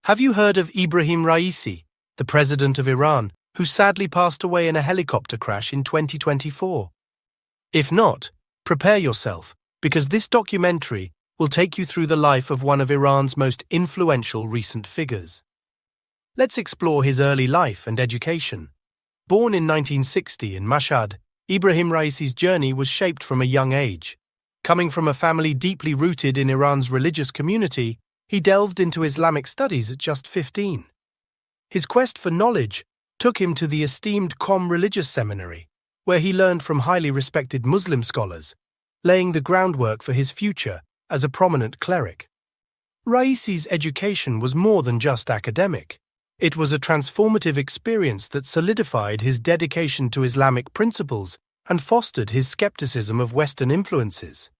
Have you heard of Ebrahim Raisi, the president of Iran, who sadly passed away in a helicopter crash in 2024? If not, prepare yourself, because this documentary will take you through the life of one of Iran's most influential recent figures. Let's explore his early life and education. Born in 1960 in Mashhad, Ebrahim Raisi's journey was shaped from a young age. Coming from a family deeply rooted in Iran's religious community, he delved into Islamic studies at just 15. His quest for knowledge took him to the esteemed Qom Religious Seminary, where he learned from highly respected Muslim scholars, laying the groundwork for his future as a prominent cleric. Raisi's education was more than just academic. It was a transformative experience that solidified his dedication to Islamic principles and fostered his skepticism of Western influences.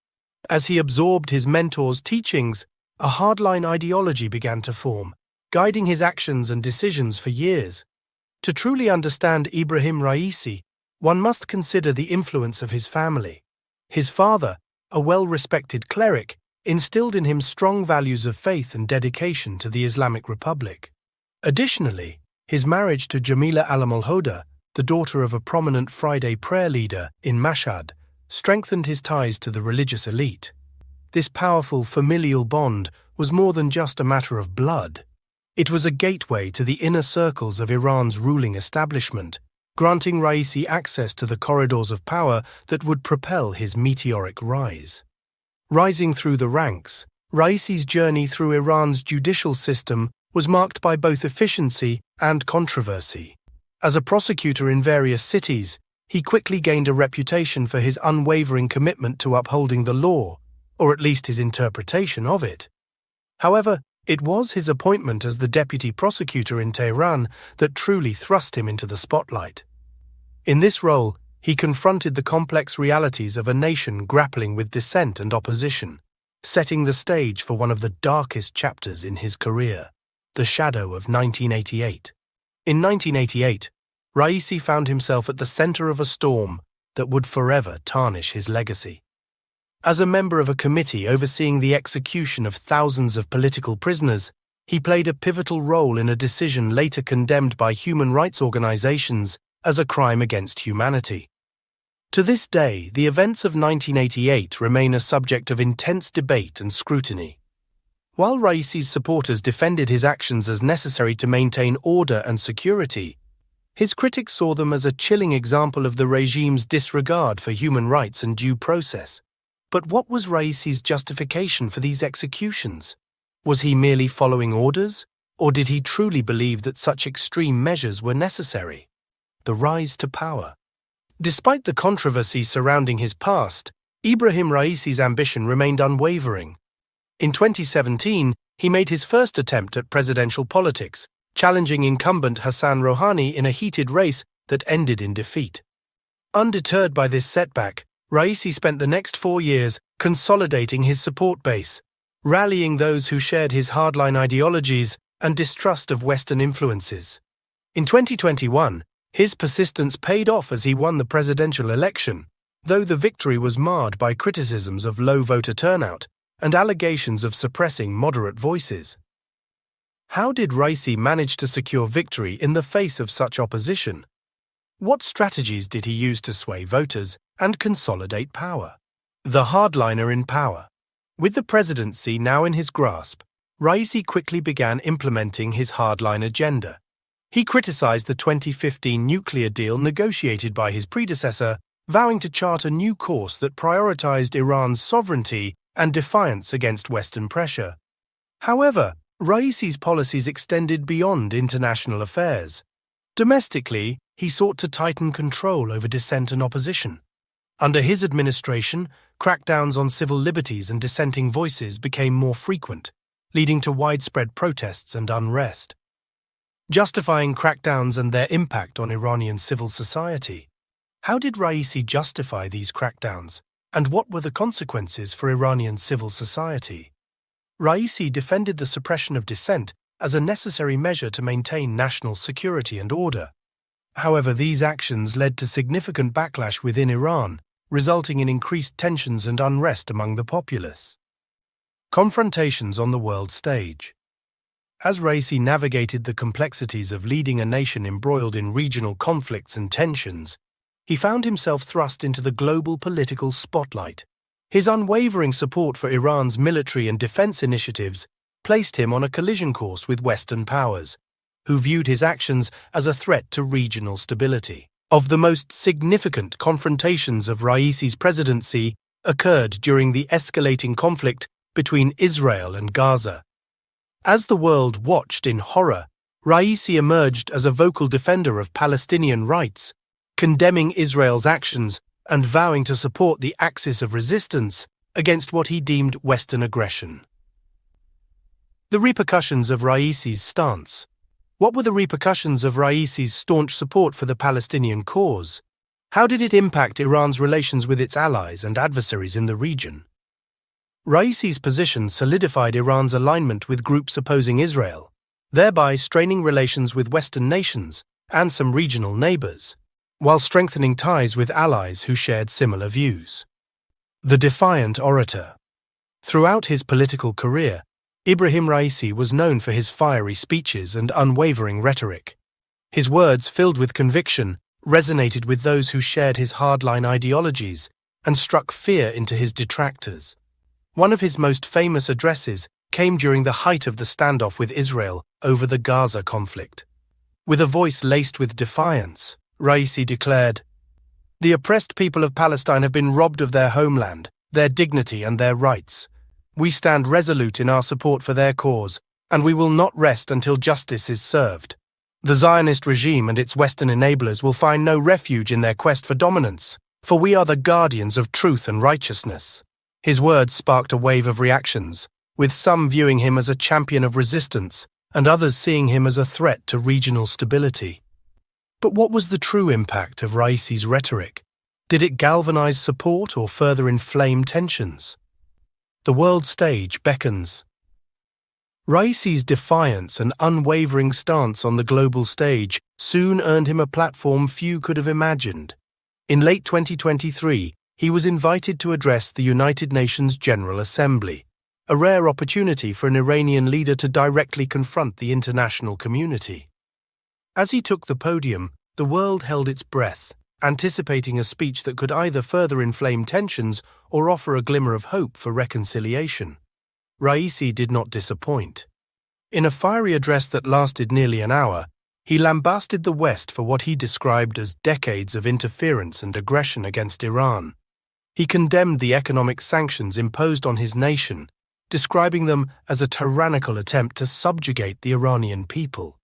As he absorbed his mentor's teachings, a hardline ideology began to form, guiding his actions and decisions for years. To truly understand Ebrahim Raisi, one must consider the influence of his family. His father, a well-respected cleric, instilled in him strong values of faith and dedication to the Islamic Republic. Additionally, his marriage to Jamila al-Malhoda, the daughter of a prominent Friday prayer leader in Mashhad, strengthened his ties to the religious elite. This powerful familial bond was more than just a matter of blood. It was a gateway to the inner circles of Iran's ruling establishment, granting Raisi access to the corridors of power that would propel his meteoric rise. Rising through the ranks, Raisi's journey through Iran's judicial system was marked by both efficiency and controversy. As a prosecutor in various cities, he quickly gained a reputation for his unwavering commitment to upholding the law, or at least his interpretation of it. However, it was his appointment as the deputy prosecutor in Tehran that truly thrust him into the spotlight. In this role, he confronted the complex realities of a nation grappling with dissent and opposition, setting the stage for one of the darkest chapters in his career, the shadow of 1988. In 1988, Raisi found himself at the center of a storm that would forever tarnish his legacy. As a member of a committee overseeing the execution of thousands of political prisoners, he played a pivotal role in a decision later condemned by human rights organizations as a crime against humanity. To this day, the events of 1988 remain a subject of intense debate and scrutiny. While Raisi's supporters defended his actions as necessary to maintain order and security, his critics saw them as a chilling example of the regime's disregard for human rights and due process. But what was Raisi's justification for these executions? Was he merely following orders, or did he truly believe that such extreme measures were necessary? The rise to power. Despite the controversy surrounding his past, Ebrahim Raisi's ambition remained unwavering. In 2017, he made his first attempt at presidential politics, challenging incumbent Hassan Rouhani in a heated race that ended in defeat. Undeterred by this setback, Raisi spent the next 4 years consolidating his support base, rallying those who shared his hardline ideologies and distrust of Western influences. In 2021, his persistence paid off as he won the presidential election, though the victory was marred by criticisms of low voter turnout and allegations of suppressing moderate voices. How did Raisi manage to secure victory in the face of such opposition? What strategies did he use to sway voters and consolidate power? The hardliner in power. With the presidency now in his grasp, Raisi quickly began implementing his hardline agenda. He criticized the 2015 nuclear deal negotiated by his predecessor, vowing to chart a new course that prioritized Iran's sovereignty and defiance against Western pressure. However, Raisi's policies extended beyond international affairs. Domestically, he sought to tighten control over dissent and opposition. Under his administration, crackdowns on civil liberties and dissenting voices became more frequent, leading to widespread protests and unrest. Justifying crackdowns and their impact on Iranian civil society. How did Raisi justify these crackdowns, and what were the consequences for Iranian civil society? Raisi defended the suppression of dissent as a necessary measure to maintain national security and order. However, these actions led to significant backlash within Iran, resulting in increased tensions and unrest among the populace. Confrontations on the world stage. As Raisi navigated the complexities of leading a nation embroiled in regional conflicts and tensions, he found himself thrust into the global political spotlight. His unwavering support for Iran's military and defense initiatives placed him on a collision course with Western powers, who viewed his actions as a threat to regional stability. Of the most significant confrontations of Raisi's presidency occurred during the escalating conflict between Israel and Gaza. As the world watched in horror, Raisi emerged as a vocal defender of Palestinian rights, condemning Israel's actions and vowing to support the axis of resistance against what he deemed Western aggression. The repercussions of Raisi's stance. What were the repercussions of Raisi's staunch support for the Palestinian cause? How did it impact Iran's relations with its allies and adversaries in the region? Raisi's position solidified Iran's alignment with groups opposing Israel, thereby straining relations with Western nations and some regional neighbors, while strengthening ties with allies who shared similar views. The defiant orator. Throughout his political career, Ebrahim Raisi was known for his fiery speeches and unwavering rhetoric. His words, filled with conviction, resonated with those who shared his hardline ideologies and struck fear into his detractors. One of his most famous addresses came during the height of the standoff with Israel over the Gaza conflict. With a voice laced with defiance, Raisi declared, "The oppressed people of Palestine have been robbed of their homeland, their dignity and their rights. We stand resolute in our support for their cause, and we will not rest until justice is served. The Zionist regime and its Western enablers will find no refuge in their quest for dominance, for we are the guardians of truth and righteousness." His words sparked a wave of reactions, with some viewing him as a champion of resistance and others seeing him as a threat to regional stability. But what was the true impact of Raisi's rhetoric? Did it galvanize support or further inflame tensions? The world stage beckons. Raisi's defiance and unwavering stance on the global stage soon earned him a platform few could have imagined. In late 2023, he was invited to address the United Nations General Assembly, a rare opportunity for an Iranian leader to directly confront the international community. As he took the podium, the world held its breath, anticipating a speech that could either further inflame tensions or offer a glimmer of hope for reconciliation. Raisi did not disappoint. In a fiery address that lasted nearly an hour, he lambasted the West for what he described as decades of interference and aggression against Iran. He condemned the economic sanctions imposed on his nation, describing them as a tyrannical attempt to subjugate the Iranian people.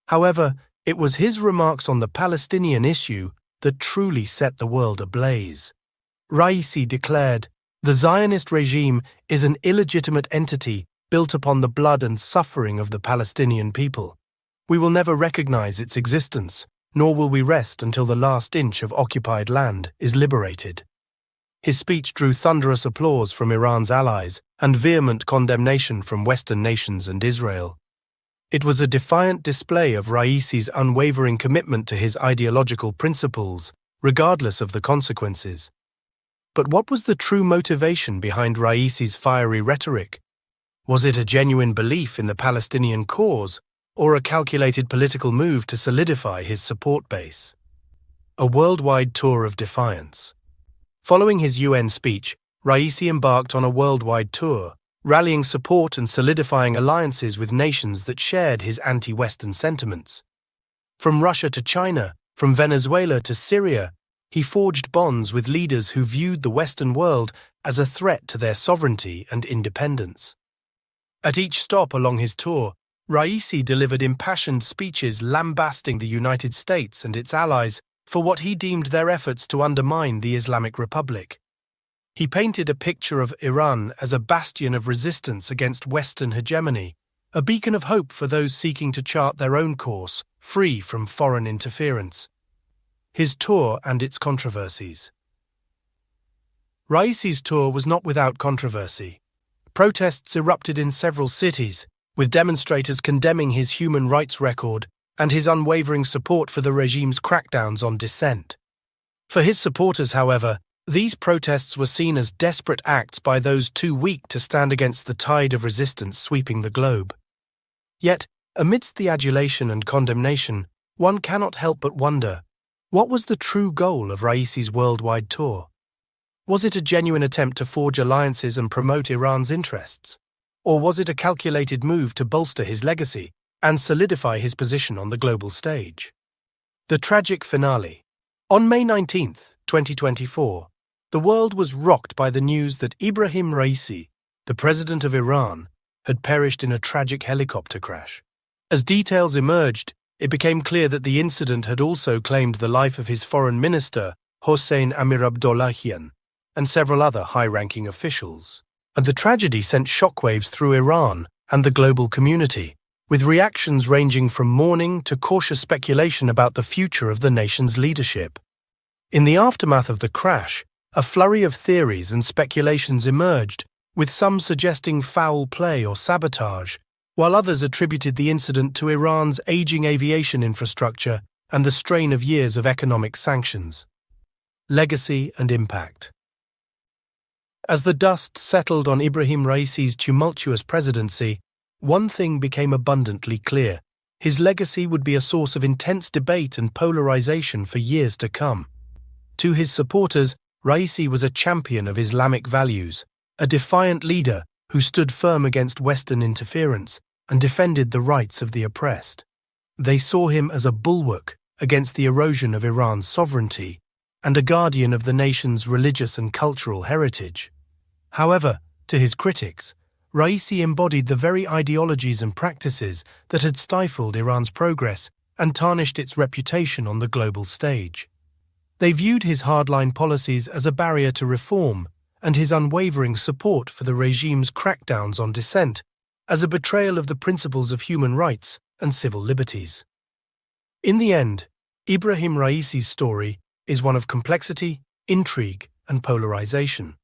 However, it was his remarks on the Palestinian issue that truly set the world ablaze. Raisi declared, "The Zionist regime is an illegitimate entity built upon the blood and suffering of the Palestinian people. We will never recognize its existence, nor will we rest until the last inch of occupied land is liberated." His speech drew thunderous applause from Iran's allies and vehement condemnation from Western nations and Israel. It was a defiant display of Raisi's unwavering commitment to his ideological principles, regardless of the consequences. But what was the true motivation behind Raisi's fiery rhetoric? Was it a genuine belief in the Palestinian cause, or a calculated political move to solidify his support base? A worldwide tour of defiance. Following his UN speech, Raisi embarked on a worldwide tour, rallying support and solidifying alliances with nations that shared his anti-Western sentiments. From Russia to China, from Venezuela to Syria, he forged bonds with leaders who viewed the Western world as a threat to their sovereignty and independence. At each stop along his tour, Raisi delivered impassioned speeches lambasting the United States and its allies for what he deemed their efforts to undermine the Islamic Republic. He painted a picture of Iran as a bastion of resistance against Western hegemony, a beacon of hope for those seeking to chart their own course, free from foreign interference. His tour and its controversies. Raisi's tour was not without controversy. Protests erupted in several cities, with demonstrators condemning his human rights record and his unwavering support for the regime's crackdowns on dissent. For his supporters, however, these protests were seen as desperate acts by those too weak to stand against the tide of resistance sweeping the globe. Yet, amidst the adulation and condemnation, one cannot help but wonder, what was the true goal of Raisi's worldwide tour? Was it a genuine attempt to forge alliances and promote Iran's interests? Or was it a calculated move to bolster his legacy and solidify his position on the global stage? The tragic finale. On May 19, 2024, the world was rocked by the news that Ebrahim Raisi, the president of Iran, had perished in a tragic helicopter crash. As details emerged, it became clear that the incident had also claimed the life of his foreign minister, Hossein Amir-Abdollahian, and several other high-ranking officials. And the tragedy sent shockwaves through Iran and the global community, with reactions ranging from mourning to cautious speculation about the future of the nation's leadership. In the aftermath of the crash, a flurry of theories and speculations emerged, with some suggesting foul play or sabotage, while others attributed the incident to Iran's aging aviation infrastructure and the strain of years of economic sanctions. Legacy and impact. As the dust settled on Ebrahim Raisi's tumultuous presidency, one thing became abundantly clear: his legacy would be a source of intense debate and polarization for years to come. To his supporters, Raisi was a champion of Islamic values, a defiant leader who stood firm against Western interference and defended the rights of the oppressed. They saw him as a bulwark against the erosion of Iran's sovereignty and a guardian of the nation's religious and cultural heritage. However, to his critics, Raisi embodied the very ideologies and practices that had stifled Iran's progress and tarnished its reputation on the global stage. They viewed his hardline policies as a barrier to reform and his unwavering support for the regime's crackdowns on dissent as a betrayal of the principles of human rights and civil liberties. In the end, Ebrahim Raisi's story is one of complexity, intrigue, and polarization.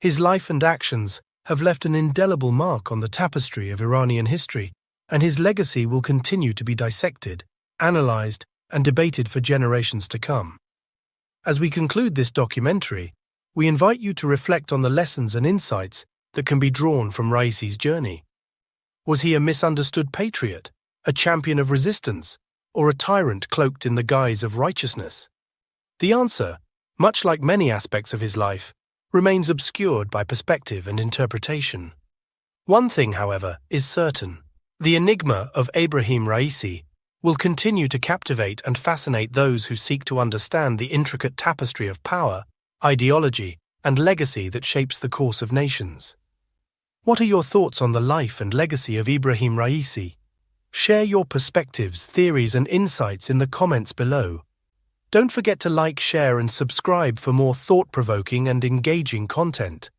His life and actions have left an indelible mark on the tapestry of Iranian history, and his legacy will continue to be dissected, analyzed, and debated for generations to come. As we conclude this documentary, we invite you to reflect on the lessons and insights that can be drawn from Raisi's journey. Was he a misunderstood patriot, a champion of resistance, or a tyrant cloaked in the guise of righteousness? The answer, much like many aspects of his life, remains obscured by perspective and interpretation. One thing, however, is certain: the enigma of Ebrahim Raisi will continue to captivate and fascinate those who seek to understand the intricate tapestry of power, ideology, and legacy that shapes the course of nations. What are your thoughts on the life and legacy of Ebrahim Raisi? Share your perspectives, theories, and insights in the comments below. Don't forget to like, share, and subscribe for more thought-provoking and engaging content.